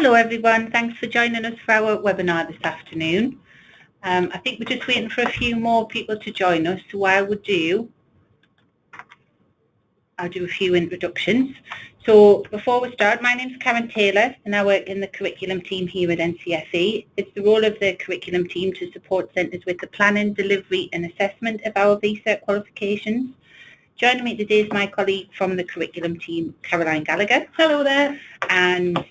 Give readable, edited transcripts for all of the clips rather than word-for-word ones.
Hello everyone, thanks for joining us for our webinar this afternoon. I think we're just waiting for a few more people to join us, so what I'll do a few introductions. So before we start, my name's Karen Taylor and I work in the curriculum team here at NCFE. It's the role of the curriculum team to support centres with the planning, delivery and assessment of our VCERT qualifications. Joining me today is my colleague from the curriculum team, Caroline Gallagher. Hello there. And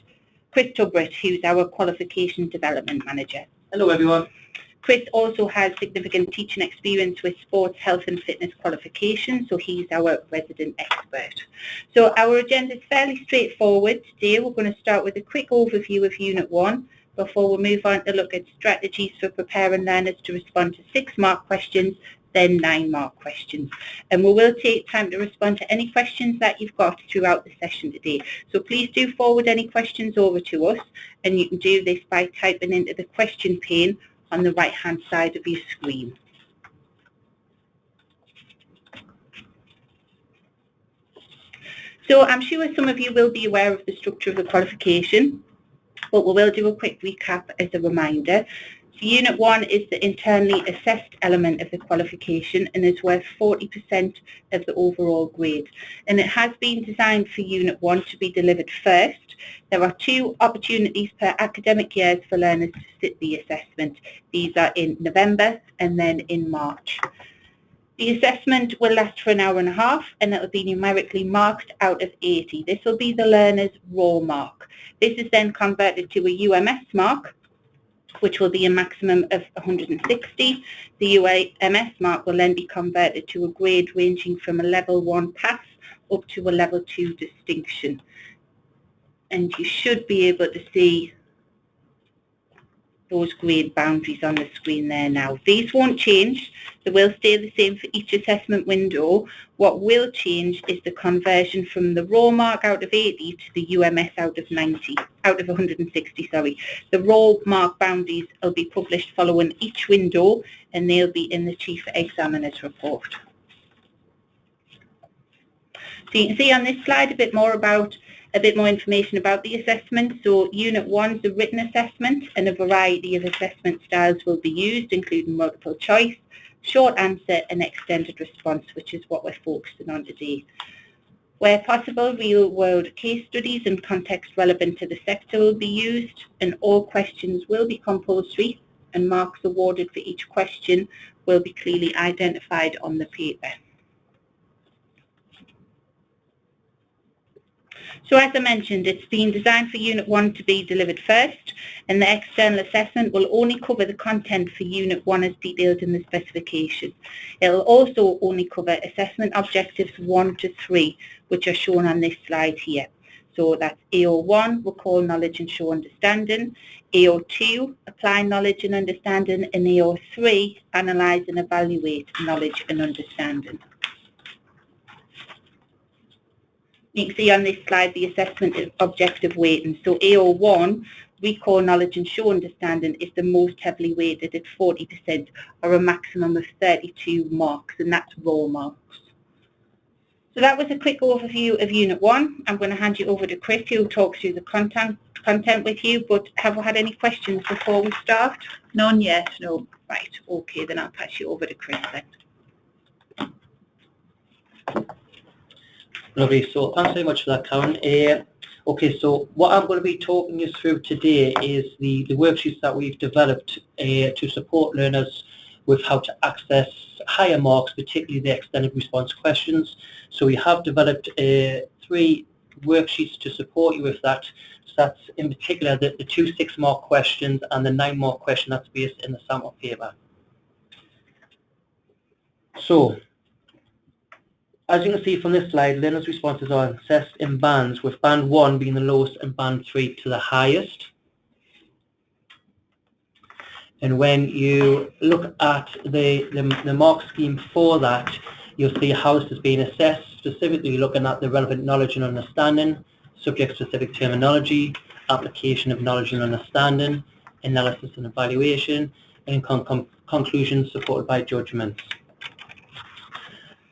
Chris Tubritt, who's our Qualification Development Manager. Hello everyone. Chris also has significant teaching experience with sports, health and fitness qualifications, so he's our resident expert. So our agenda is fairly straightforward. Today we're going to start with a quick overview of Unit 1 before we move on to look at strategies for preparing learners to respond to 6-mark questions, then 9-mark questions. And we will take time to respond to any questions that you've got throughout the session today. So please do forward any questions over to us, and you can do this by typing into the question pane on the right hand side of your screen. So I'm sure some of you will be aware of the structure of the qualification, but we will do a quick recap as a reminder. So Unit 1 is the internally assessed element of the qualification and is worth 40% of the overall grade. And it has been designed for Unit 1 to be delivered first. There are 2 opportunities per academic years for learners to sit the assessment. These are in November and then in March. The assessment will last for an hour and a half and it will be numerically marked out of 80. This will be the learner's raw mark. This is then converted to a UMS mark, which will be a maximum of 160. The UMS mark will then be converted to a grade ranging from a level 1 pass up to a level 2 distinction. And you should be able to see those grade boundaries on the screen there now. These won't change. They will stay the same for each assessment window. What will change is the conversion from the raw mark out of 80 to the UMS out of 160, sorry. The raw mark boundaries will be published following each window and they'll be in the Chief Examiner's report. So you can see on this slide a bit more information about the assessment. So Unit 1 is a written assessment and a variety of assessment styles will be used, including multiple choice, short answer and extended response, which is what we're focusing on today. Where possible, real-world case studies and context relevant to the sector will be used, and all questions will be compulsory and marks awarded for each question will be clearly identified on the paper. So as I mentioned, it's been designed for Unit 1 to be delivered first, and the external assessment will only cover the content for Unit 1 as detailed in the specification. It will also only cover assessment objectives 1 to 3, which are shown on this slide here. So that's AO1, recall knowledge and show understanding, AO2, apply knowledge and understanding, and AO3, analyse and evaluate knowledge and understanding. You can see on this slide the assessment objective weighting. So AO1, recall knowledge and show understanding, is the most heavily weighted at 40%, or a maximum of 32 marks, and that's raw marks. So that was a quick overview of Unit 1. I'm going to hand you over to Chris, who will talk through the content with you, but have we had any questions before we start? None yet? No. Right, okay, then I'll pass you over to Chris then. Lovely, so thanks very much for that, Karen. Okay, so what I'm going to be talking you through today is the worksheets that we've developed to support learners with how to access higher marks, particularly the extended response questions. So we have developed 3 worksheets to support you with that. So that's in particular the 2 6-mark questions and the 9-mark question that's based in the sample paper. So, as you can see from this slide, learners' responses are assessed in bands, with band 1 being the lowest and band 3 to the highest. And when you look at the mark scheme for that, you'll see how this is being assessed, specifically looking at the relevant knowledge and understanding, subject-specific terminology, application of knowledge and understanding, analysis and evaluation, and conclusions supported by judgments.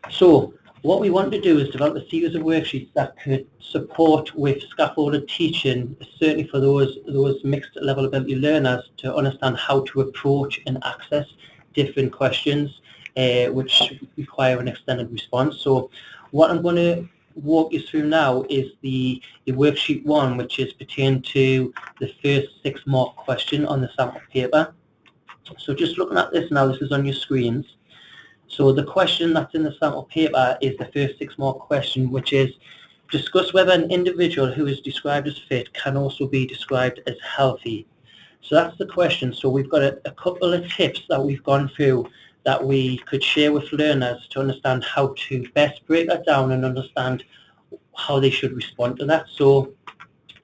So, What we want to do is develop a series of worksheets that could support with scaffolded teaching, certainly for those mixed level ability learners, to understand how to approach and access different questions which require an extended response. So what I'm going to walk you through now is the worksheet 1, which is pertaining to the first 6-mark question on the sample paper. So just looking at this now, this is on your screens. So the question that's in the sample paper is the first 6-mark question, which is discuss whether an individual who is described as fit can also be described as healthy. So that's the question. So we've got a couple of tips that we've gone through that we could share with learners to understand how to best break that down and understand how they should respond to that. So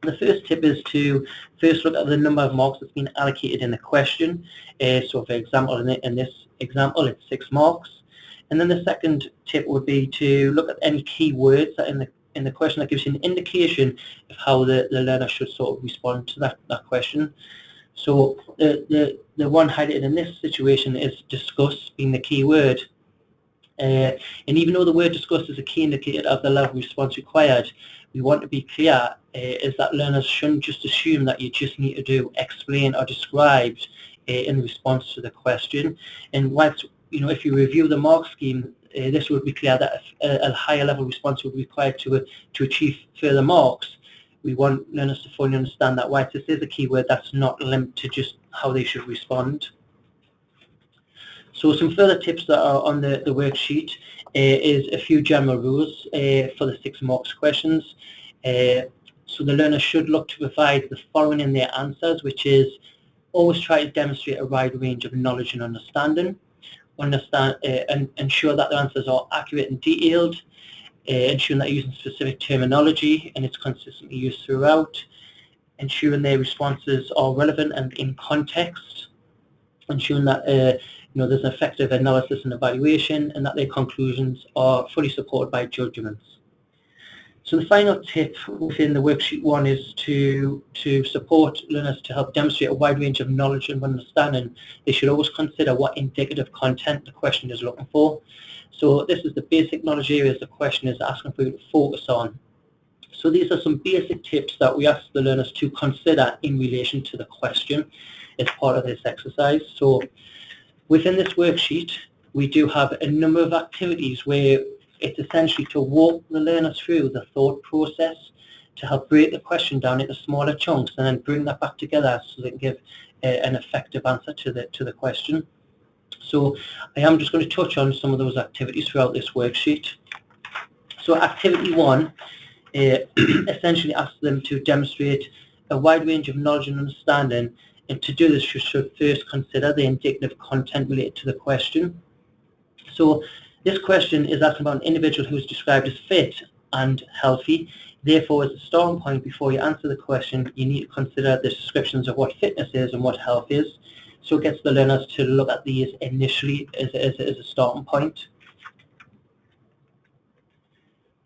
the first tip is to first look at the number of marks that's been allocated in the question. So for example, in this example, it's 6 marks. And then the second tip would be to look at any key words that in the question that gives you an indication of how the learner should sort of respond to that question. So the one highlighted in this situation is discuss, being the key word. And even though the word discuss is a key indicator of the level of response required, we want to be clear is that learners shouldn't just assume that you just need to do explain or describe in response to the question. And whilst, if you review the mark scheme, this would be clear that a higher level response would be required to achieve further marks. We want learners to fully understand that whilst this is a keyword, that's not linked to just how they should respond. So some further tips that are on the worksheet is a few general rules for the 6 marks questions. So the learner should look to provide the following in their answers, which is always try to demonstrate a wide range of knowledge and understanding. And ensure that the answers are accurate and detailed. Ensuring that you're using specific terminology and it's consistently used throughout. Ensuring their responses are relevant and in context. Ensuring that there's an effective analysis and evaluation, and that their conclusions are fully supported by judgments. So the final tip within the worksheet 1 is to support learners to help demonstrate a wide range of knowledge and understanding. They should always consider what indicative content the question is looking for. So this is the basic knowledge areas the question is asking for you to focus on. So these are some basic tips that we ask the learners to consider in relation to the question as part of this exercise. So within this worksheet, we do have a number of activities where it's essentially to walk the learner through the thought process to help break the question down into smaller chunks and then bring that back together so they can give an effective answer to the question. So I am just going to touch on some of those activities throughout this worksheet. So activity 1 essentially asks them to demonstrate a wide range of knowledge and understanding, and to do this you should first consider the indicative content related to the question. So this question is asking about an individual who is described as fit and healthy. Therefore, as a starting point, before you answer the question, you need to consider the descriptions of what fitness is and what health is. So it gets the learners to look at these initially as a starting point.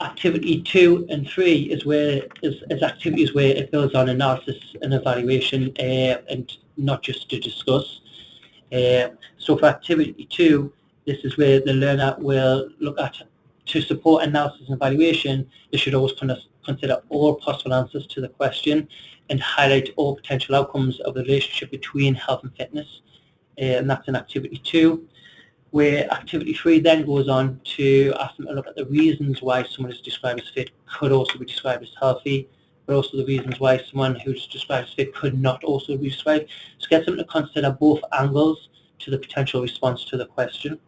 Activity 2 and 3 is activities where it builds on analysis and evaluation and not just to discuss. So for activity 2, this is where the learner will look at, to support analysis and evaluation, they should always consider all possible answers to the question and highlight all potential outcomes of the relationship between health and fitness. And that's in activity 2, where activity 3 then goes on to ask them to look at the reasons why someone is described as fit could also be described as healthy, but also the reasons why someone who's described as fit could not also be described. So get them to consider both angles to the potential response to the question.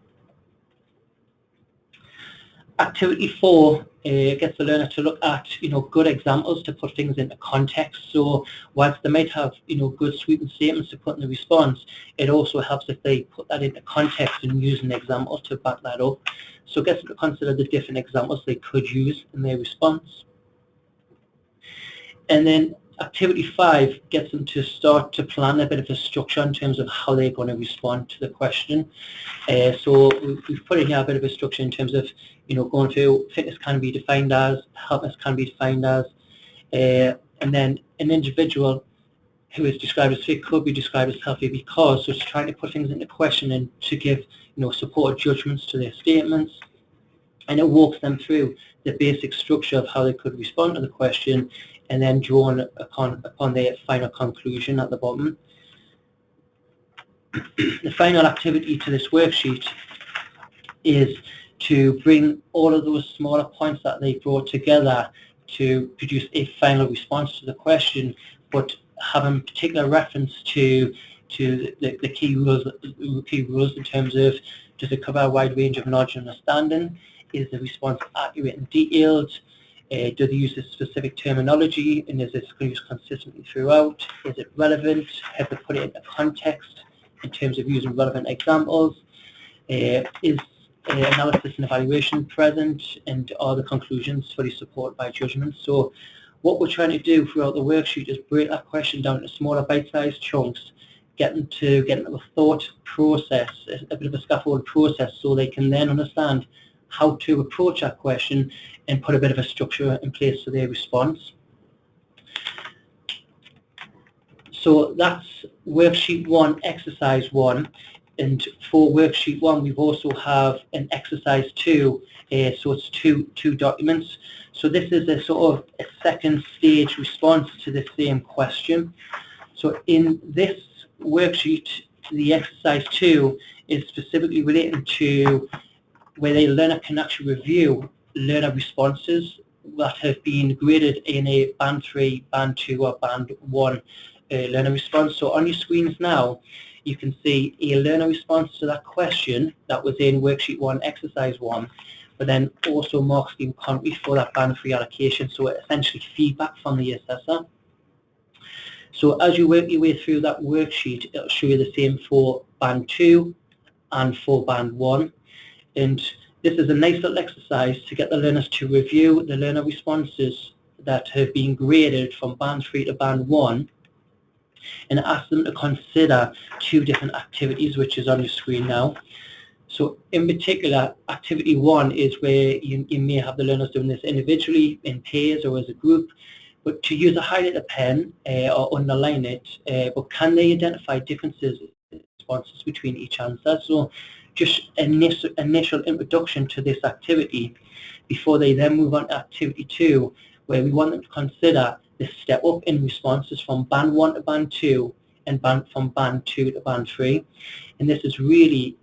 Activity 4 gets the learner to look at good examples to put things into context. So whilst they might have good sweeping statements to put in the response, it also helps if they put that into context and use an example to back that up. So it gets them to consider the different examples they could use in their response. And then activity 5 gets them to start to plan a bit of a structure in terms of how they're going to respond to the question. So we've put in here a bit of a structure in terms of going through fitness can be defined as, healthness can be defined as, and then an individual who is described as fit could be described as healthy because, so it's trying to put things into question and to give supported judgments to their statements. and it walks them through the basic structure of how they could respond to the question, and then draw upon their final conclusion at the bottom. The final activity to this worksheet is to bring all of those smaller points that they brought together to produce a final response to the question, but having particular reference to the key rules in terms of, does it cover a wide range of knowledge and understanding? Is the response accurate and detailed? Do they use a specific terminology, and is this used consistently throughout? Is it relevant? Have they put it into context in terms of using relevant examples? Is analysis and evaluation present, and are the conclusions fully supported by judgment? So what we're trying to do throughout the worksheet is break that question down into smaller bite-sized chunks, get them to a thought process, a bit of a scaffold process, so they can then understand how to approach that question and put a bit of a structure in place for their response. So that's worksheet 1, exercise 1. And for worksheet 1, we've also have an exercise 2, so it's two documents. So this is a sort of a second stage response to the same question. So in this worksheet, the exercise 2 is specifically relating to where the learner can actually review learner responses that have been graded in a band 3, band 2 or band 1 learner response. So on your screens now, you can see a learner response to that question that was in worksheet 1, exercise 1, but then also mark scheme concrete for that band 3 allocation, so essentially feedback from the assessor. So as you work your way through that worksheet, it'll show you the same for band 2 and for band 1. And this is a nice little exercise to get the learners to review the learner responses that have been graded from band 3 to band 1, and ask them to consider 2 different activities, which is on your screen now. So in particular, activity 1 is where you may have the learners doing this individually, in pairs or as a group, but to use a highlighter pen or underline it, but can they identify differences in responses between each answer? So just initial introduction to this activity before they then move on to activity 2, where we want them to consider the step up in responses from band 1 to band 2 and from band 2 to band 3. And this is really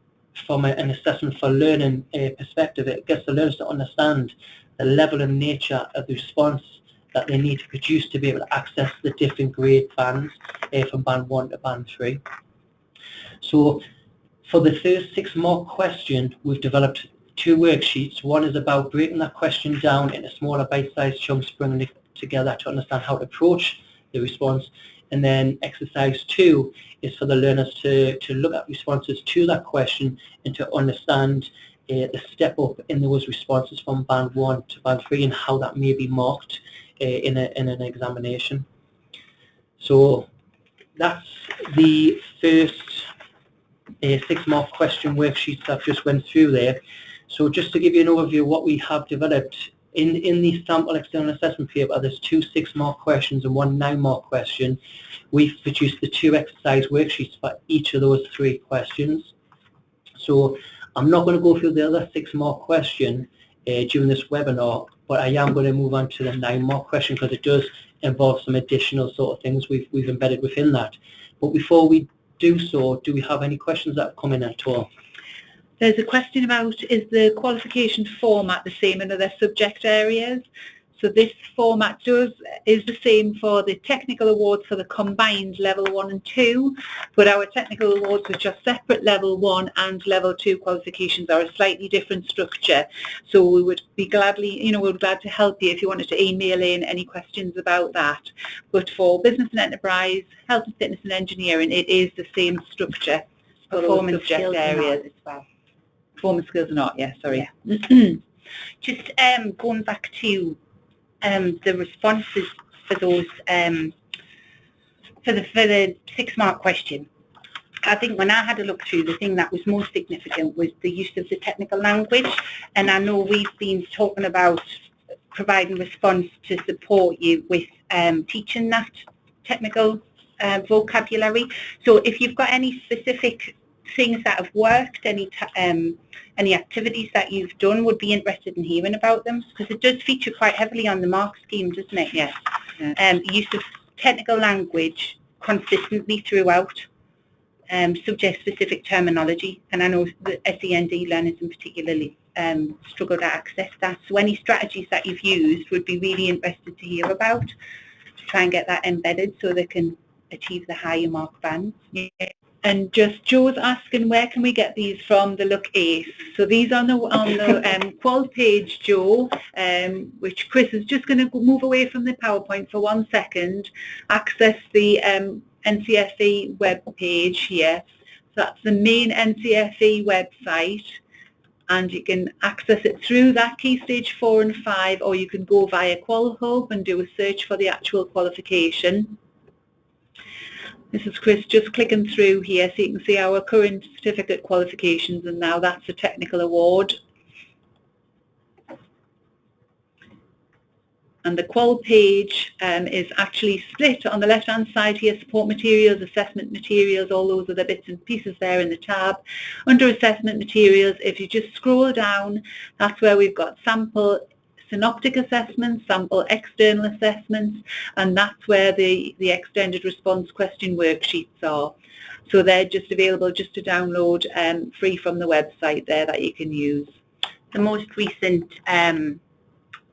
from an assessment for learning perspective. It gets the learners to understand the level and nature of the response that they need to produce to be able to access the different grade bands from band 1 to band 3. So for the first 6 mark question, we've developed 2 worksheets. One is about breaking that question down into smaller bite-sized chunks, bringing it together to understand how to approach the response. And then exercise 2 is for the learners to look at responses to that question and to understand the step up in those responses from band 1 to band 3 and how that may be marked in an examination. So that's the first 6 mark question worksheets I've just went through there. So just to give you an overview of what we have developed in the sample external assessment paper, there's 2 6 mark questions and 1 9 mark question. We've produced the 2 exercise worksheets for each of those 3 questions. So I'm not going to go through the other 6 mark question during this webinar, but I am going to move on to the 9 mark question because it does involve some additional sort of things we've embedded within that. But before we do so, do we have any questions that have come in at all? There's a question about, is the qualification format the same in other subject areas? So this format is the same for the technical awards for the combined level 1 and 2, but our technical awards, which are separate level 1 and level 2 qualifications, are a slightly different structure. So we would be glad to help you if you wanted to email in any questions about that. But for business and enterprise, health and fitness and engineering, it is the same structure. Performance subject areas as well. Performance skills are not, sorry. Yeah. Just going back to the responses for those for the 6 mark question. I think when I had a look through, the thing that was most significant was the use of the technical language, and I know we've been talking about providing response to support you with teaching that technical vocabulary. So if you've got any specific things that have worked, any activities that you've done, would be interested in hearing about them, because it does feature quite heavily on the mark scheme, doesn't it? Yes. Use of technical language consistently throughout, subject-specific terminology, and I know the SEND learners in particularly struggle to access that. So any strategies that you've used would be really interested to hear about, to try and get that embedded so they can achieve the higher mark bands. Yeah. And just Joe's asking, where can we get these from the Look ACE? So these on the qual page, Joe, which Chris is just going to move away from the PowerPoint for 1 second, access the NCFE web page here. So that's the main NCFE website, and you can access it through that Key Stage 4 and 5, or you can go via Qual Hub and do a search for the actual qualification. This is Chris just clicking through here, so you can see our current certificate qualifications, and now that's a technical award. And the qual page is actually split on the left hand side here: support materials, assessment materials, all those are the bits and pieces there in the tab. Under assessment materials, if you just scroll down, that's where we've got sample synoptic assessments, sample external assessments, and that's where the extended response question worksheets are. So they're just available just to download free from the website there that you can use. The most recent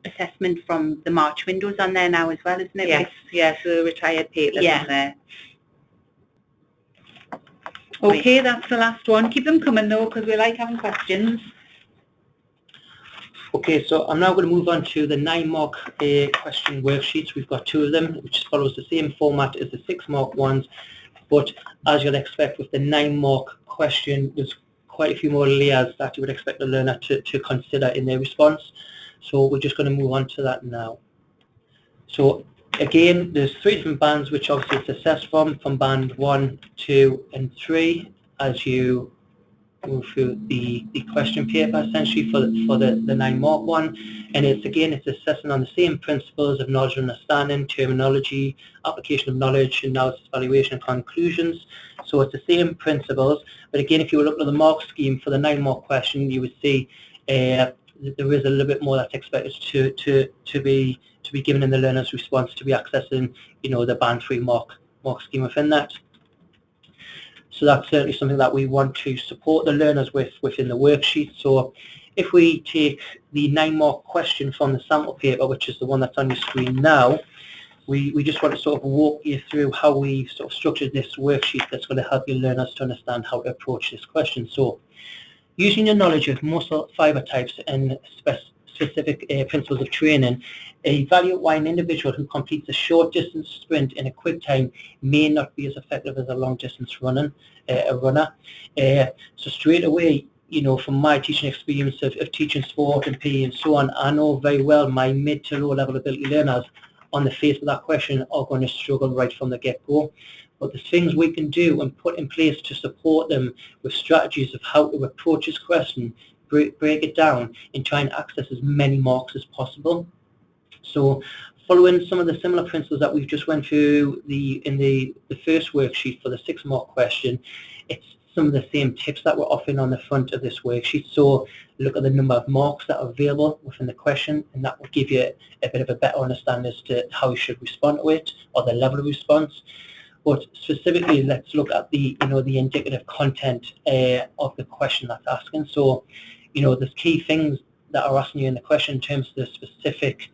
assessment from the March window's on there now as well, isn't it? Yes, yes, the retired papers on there. Okay, that's the last one. Keep them coming though, because we like having questions. Okay, so I'm now going to move on to the 9-mark question worksheets. We've got 2 of them, which follows the same format as the 6-mark ones, but as you'll expect with the 9-mark question, there's quite a few more layers that you would expect a learner to consider in their response. So we're just going to move on to that now. So again, there's 3 different bands which obviously it's assessed from band 1, 2 and 3 as you move through the question paper essentially for the 9-mark one, and it's assessing on the same principles of knowledge and understanding, terminology, application of knowledge, analysis, evaluation and conclusions. So it's the same principles, but again, if you were looking at the mark scheme for the 9-mark question, you would see there is a little bit more that's expected to be given in the learner's response to be accessing, the band 3 mark scheme within that. So that's certainly something that we want to support the learners with within the worksheet. So if we take the 9-mark question from the sample paper, which is the one that's on your screen now, we just want to sort of walk you through how we sort of structured this worksheet that's going to help your learners to understand how to approach this question. So using your knowledge of muscle fiber types and specific principles of training, evaluate why an individual who completes a short distance sprint in a quick time may not be as effective as a long distance runner. So straight away, from my teaching experience of teaching sport and PE and so on, I know very well my mid to low level ability learners on the face of that question are going to struggle right from the get-go. But there's things we can do and put in place to support them with strategies of how to approach this question, break it down and try and access as many marks as possible. So following some of the similar principles that we've just went through in the first worksheet for the 6-mark question, it's some of the same tips that we're offering on the front of this worksheet. So look at the number of marks that are available within the question, and that will give you a bit of a better understanding as to how you should respond to it or the level of response. But specifically, let's look at the indicative content of the question that's asking. So, there's key things that are asking you in the question in terms of the specific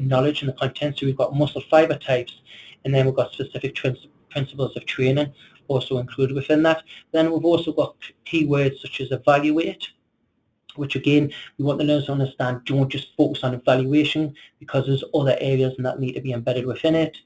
knowledge and the content. So we've got muscle fiber types, and then we've got specific principles of training also included within that. Then we've also got keywords such as evaluate, which again, we want the learners to understand, don't just focus on evaluation because there's other areas that need to be embedded within it.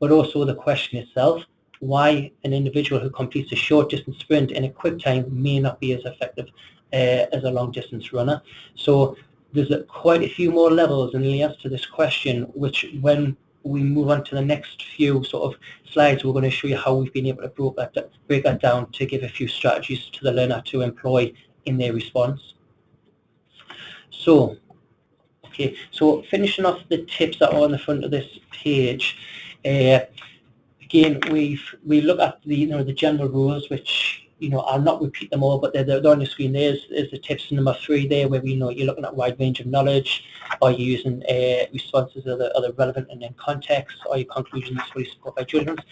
But also the question itself, why an individual who completes a short distance sprint in a quick time may not be as effective as a long distance runner. So there's quite a few more levels and layers to this question, which when we move on to the next few sort of slides, we're going to show you how we've been able to break that down to give a few strategies to the learner to employ in their response. So, okay, so finishing off the tips that are on the front of this page, again, we look at the general rules, which I'll not repeat them all, but they're on the screen. There's the tips number 3 there, where you're looking at a wide range of knowledge. Are you using responses that are relevant and in context? Are your conclusions fully supported by judgments?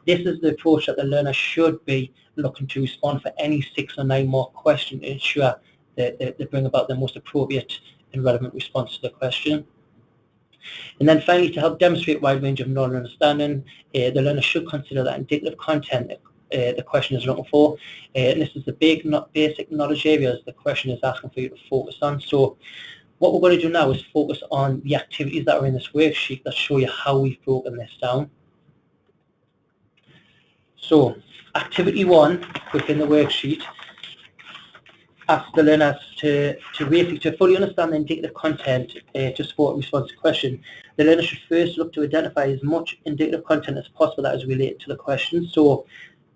This is the approach that the learner should be looking to respond for any 6 or 9 more questions to ensure that they bring about the most appropriate and relevant response to the question. And then finally, to help demonstrate wide range of knowledge and understanding, the learner should consider that indicative content the question is looking for. And this is the basic knowledge areas the question is asking for you to focus on. So what we're going to do now is focus on the activities that are in this worksheet that show you how we've broken this down. So activity 1 within the worksheet asks the learners to fully understand the indicative content to support a response to the question. The learner should first look to identify as much indicative content as possible that is related to the question. So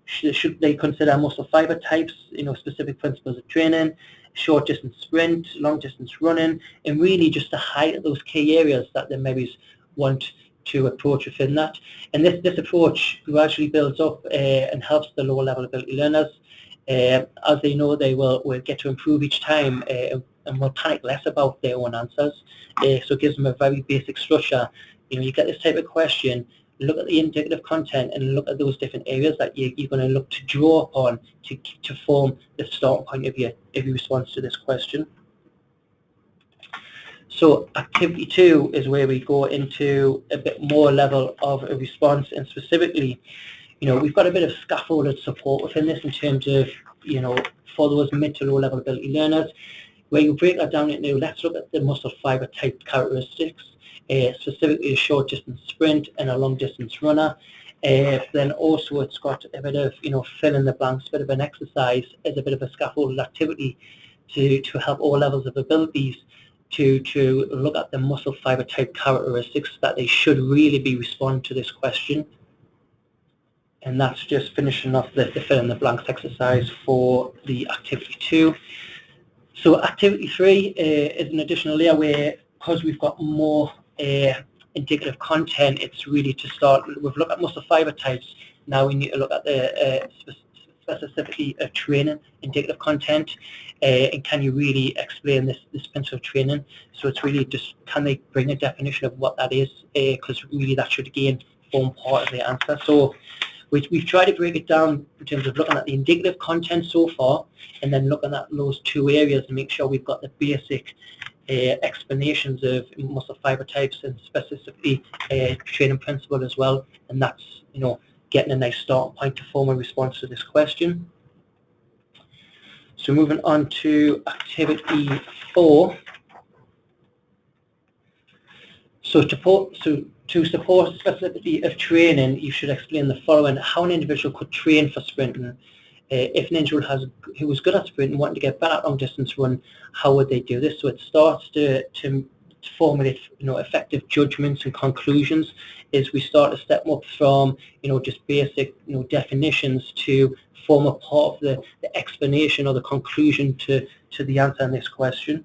should they consider muscle fiber types, specific principles of training, short distance sprint, long distance running, and really just to highlight those key areas that they maybe want to approach within that. And this approach gradually builds up and helps the lower level ability learners. As they know, they will get to improve each time and will panic less about their own answers. So it gives them a very basic structure. You get this type of question, look at the indicative content and look at those different areas that you're going to look to draw upon to form the starting point of your response to this question. So activity 2 is where we go into a bit more level of a response, and specifically, we've got a bit of scaffolded support within this in terms of, for those mid to low level ability learners, where you break that down into, let's look at the muscle fiber type characteristics, specifically a short distance sprint and a long distance runner. Then also it's got a bit of, fill in the blanks, a bit of an exercise as a bit of a scaffolded activity to help all levels of abilities to look at the muscle fiber type characteristics that they should really be responding to this question. And that's just finishing off the fill in the blanks exercise for the activity 2. So activity 3 is an additional layer where, because we've got more indicative content, it's really to start, we've looked at muscle fiber types, now we need to look at the specificity of training, indicative content, and can you really explain this principle of training? So it's really just, can they bring a definition of what that is, because really that should again form part of the answer. So we've tried to break it down in terms of looking at the indicative content so far, and then looking at those 2 areas to make sure we've got the basic explanations of muscle fiber types and specifically training principle as well, and that's getting a nice starting point to form a response to this question. So moving on to activity 4. So to support specificity of training, you should explain the following: how an individual could train for sprinting. If an individual who was good at sprinting wanted to get better at long distance run, how would they do this? So it starts to formulate effective judgments and conclusions as we start to step up from just basic definitions to form a part of the explanation or the conclusion to the answer in this question.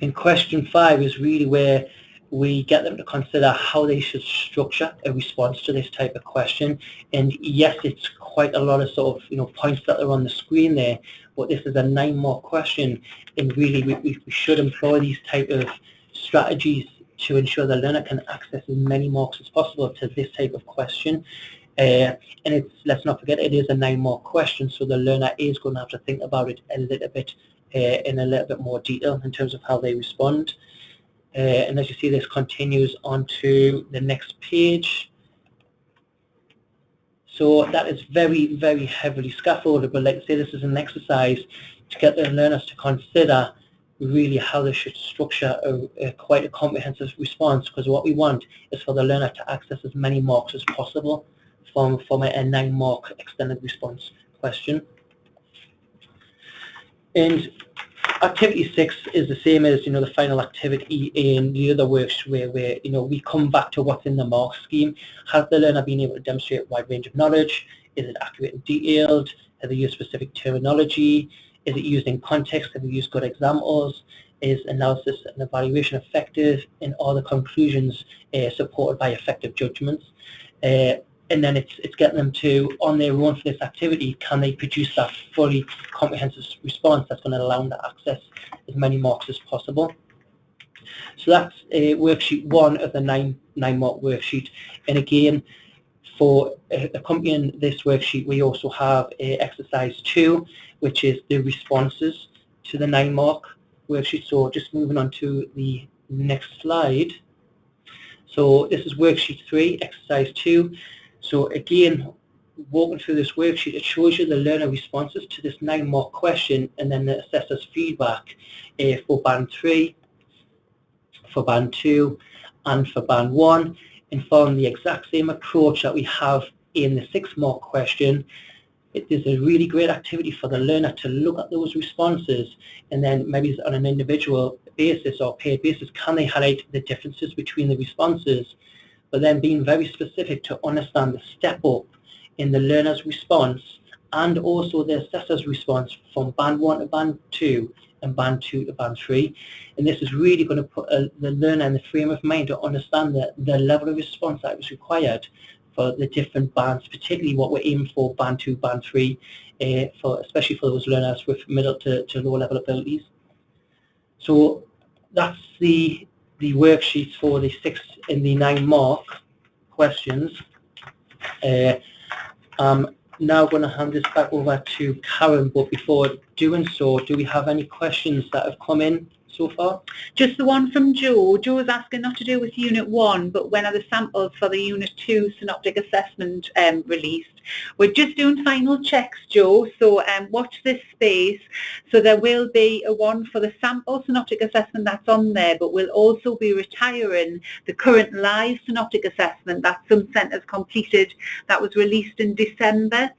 And question 5 is really where we get them to consider how they should structure a response to this type of question. And yes, it's quite a lot of sort of points that are on the screen there, but this is a 9-mark question, and really we should employ these type of strategies to ensure the learner can access as many marks as possible to this type of question. And let's not forget, it is a 9-mark question, so the learner is going to have to think about it a little bit in a little bit more detail in terms of how they respond. And as you see, this continues on to the next page. So that is very, very heavily scaffolded, but like I say, this is an exercise to get the learners to consider really how they should structure quite a comprehensive response, because what we want is for the learner to access as many marks as possible from a 9-mark extended response question. And activity 6 is the same as the final activity in the other works, where we come back to what's in the mark scheme. Has the learner been able to demonstrate a wide range of knowledge? Is it accurate and detailed? Have they used specific terminology? Is it used in context? Have they used good examples? Is analysis and evaluation effective? And are the conclusions supported by effective judgments? and then it's getting them to, on their own for this activity, can they produce that fully comprehensive response that's going to allow them to access as many marks as possible. So that's worksheet 1 of the 9-mark worksheet. And again, for accompanying this worksheet, we also have exercise 2, which is the responses to the 9-mark worksheet. So just moving on to the next slide. So this is worksheet 3, exercise 2. So again, walking through this worksheet, it shows you the learner responses to this 9-mark question, and then the assessor's feedback for band 3, for band 2, and for band 1, and following the exact same approach that we have in the 6-mark question. It is a really great activity for the learner to look at those responses, and then maybe on an individual basis or paired basis, can they highlight the differences between the responses, but then being very specific to understand the step up in the learner's response and also the assessor's response from band 1 to band 2 and band 2 to band 3. And this is really going to put the learner in the frame of mind to understand the level of response that was required for the different bands, particularly what we're aiming for band 2, band 3, especially for those learners with middle to low level abilities. So that's the worksheets for the 6 and the 9-mark questions. I'm now going to hand this back over to Karen, but before doing so, do we have any questions that have come in so far? Just the one from Joe. Joe is asking not to do with Unit 1, but when are the samples for the Unit 2 synoptic assessment released? We're just doing final checks, Joe, so watch this space. So there will be a one for the sample synoptic assessment that's on there, but we'll also be retiring the current live synoptic assessment that some centres completed that was released in December.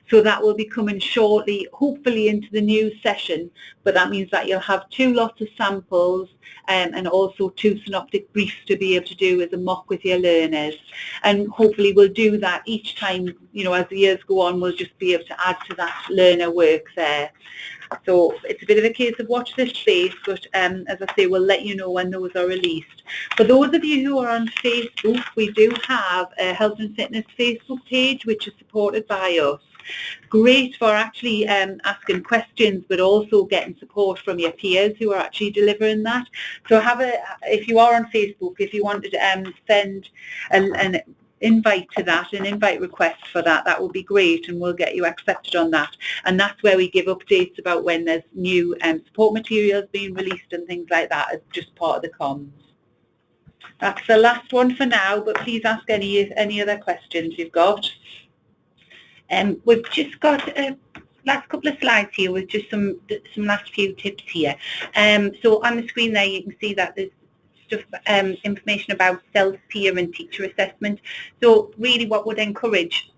So that will be coming shortly, hopefully into the new session, but that means that you'll have 2 lots of samples and also 2 synoptic briefs to be able to do as a mock with your learners. And hopefully we'll do that each time, you know, as the years go on, we'll just be able to add to that learner work there. So it's a bit of a case of watch this space, but as I say, we'll let you know when those are released. For those of you who are on Facebook, we do have a Health and Fitness Facebook page, which is supported by us. Great for actually asking questions, but also getting support from your peers who are actually delivering that. So if you are on Facebook, if you wanted to send an invite to that, an invite request for that, that would be great, and we'll get you accepted on that. And that's where we give updates about when there's new support materials being released and things like that as just part of the comms. That's the last one for now, but please ask any other questions you've got. We've just got a last couple of slides here with just some last few tips here. So on the screen there you can see that there's stuff, information about self-peer and teacher assessment. So really what would encourage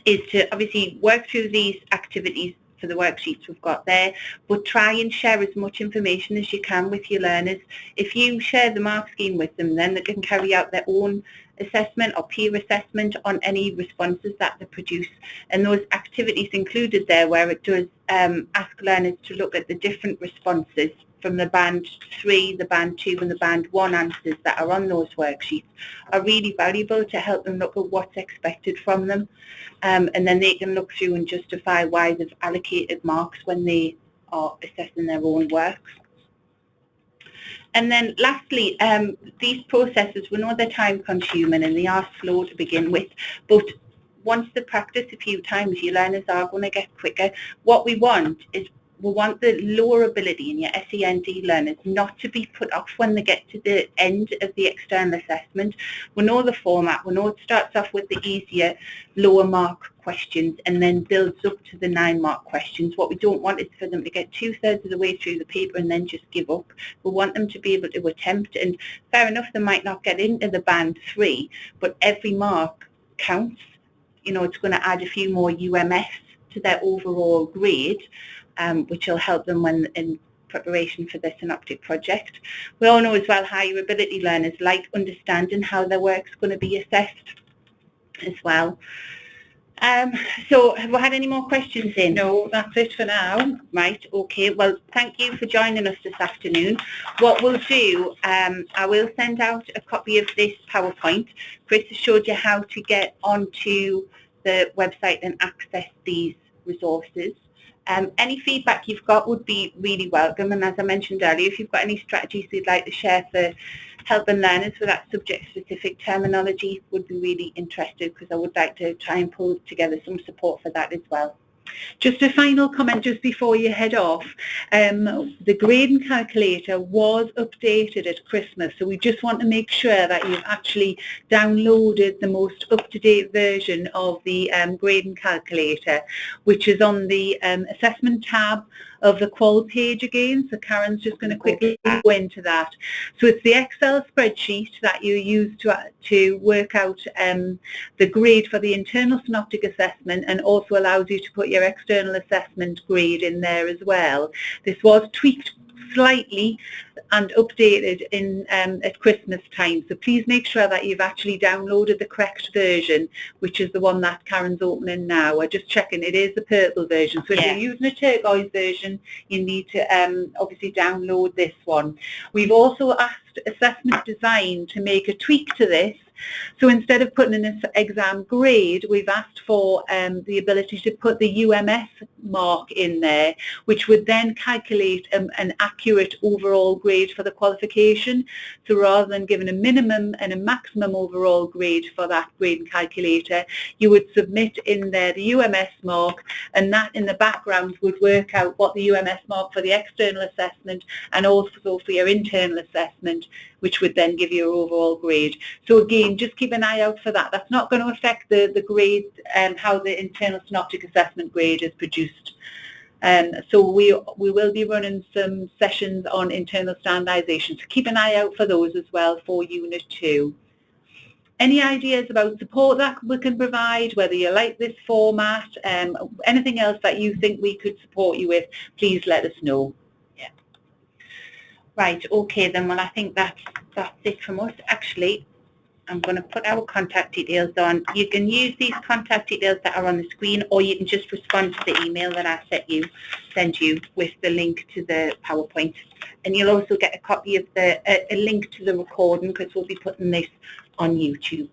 is to obviously work through these activities for the worksheets we've got there, but try and share as much information as you can with your learners. If you share the mark scheme with them, then they can carry out their own assessment or peer assessment on any responses that they produce. And those activities included there where it does ask learners to look at the different responses from the band 3, the band 2 and the band 1 answers that are on those worksheets are really valuable to help them look at what's expected from them. And then they can look through and justify why they've allocated marks when they are assessing their own works. And then lastly, these processes, we know they're time consuming and they are slow to begin with, but once they practice a few times, your learners are going to get quicker. What we want is we want the lower ability in your SEND learners not to be put off when they get to the end of the external assessment. We know the format, we know it starts off with the easier lower mark questions and then builds up to the 9-mark questions. What we don't want is for them to get 2/3 of the way through the paper and then just give up. We want them to be able to attempt, and fair enough, they might not get into the band 3, but every mark counts. You know, it's going to add a few more UMS to their overall grade, which will help them when in preparation for the synoptic project. We all know as well higher ability learners like understanding how their work's going to be assessed as well. So have we had any more questions in? No, that's it for now. Right, okay. Well, thank you for joining us this afternoon. What we'll do, I will send out a copy of this PowerPoint. Chris has showed you how to get onto the website and access these resources. Any feedback you've got would be really welcome, and as I mentioned earlier, if you've got any strategies you'd like to share for helping learners with that subject-specific terminology, would be really interested, because I would like to try and pull together some support for that as well. Just a final comment just before you head off. The grading calculator was updated at Christmas, so we just want to make sure that you've actually downloaded the most up-to-date version of the grading calculator, which is on the assessment tab of the qual page again. So Karen's just going to quickly go into that. So it's the Excel spreadsheet that you use to work out the grade for the internal synoptic assessment, and also allows you to put your external assessment grade in there as well. This was tweaked slightly and updated in at Christmas time, so please make sure that you've actually downloaded the correct version, which is the one that Karen's opening now. We're just checking, it is the purple version, so if you're using a turquoise version, you need to obviously download this one. We've also asked Assessment Design to make a tweak to this. So instead of putting in an exam grade, we've asked for the ability to put the UMS mark in there, which would then calculate an accurate overall grade for the qualification. So rather than giving a minimum and a maximum overall grade for that grading calculator, you would submit in there the UMS mark, and that in the background would work out what the UMS mark for the external assessment and also for your internal assessment, which would then give you your overall grade. So again, just keep an eye out for that. That's not going to affect the grade and how the internal synoptic assessment grade is produced. So we will be running some sessions on internal standardisation, so keep an eye out for those as well for Unit 2. Any ideas about support that we can provide, whether you like this format, anything else that you think we could support you with, please let us know. Yeah. Right, okay then, well I think that's it from us. Actually, I'm going to put our contact details on. You can use these contact details that are on the screen, or you can just respond to the email that I send you with the link to the PowerPoint. And you'll also get a copy of a link to the recording, because we'll be putting this on YouTube.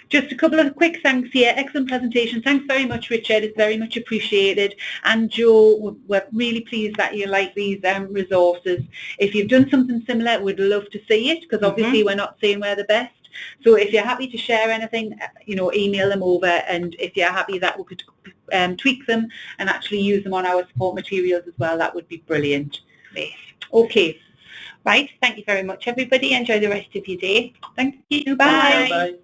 Just a couple of quick thanks here. Excellent presentation. Thanks very much, Richard. It's very much appreciated. And Joe, we're really pleased that you like these resources. If you've done something similar, we'd love to see it, because obviously we're not saying we're the best. So if you're happy to share anything, email them over, and if you're happy that we could tweak them and actually use them on our support materials as well, that would be brilliant. Okay. Right, thank you very much everybody. Enjoy the rest of your day. Thank you. Bye. Bye.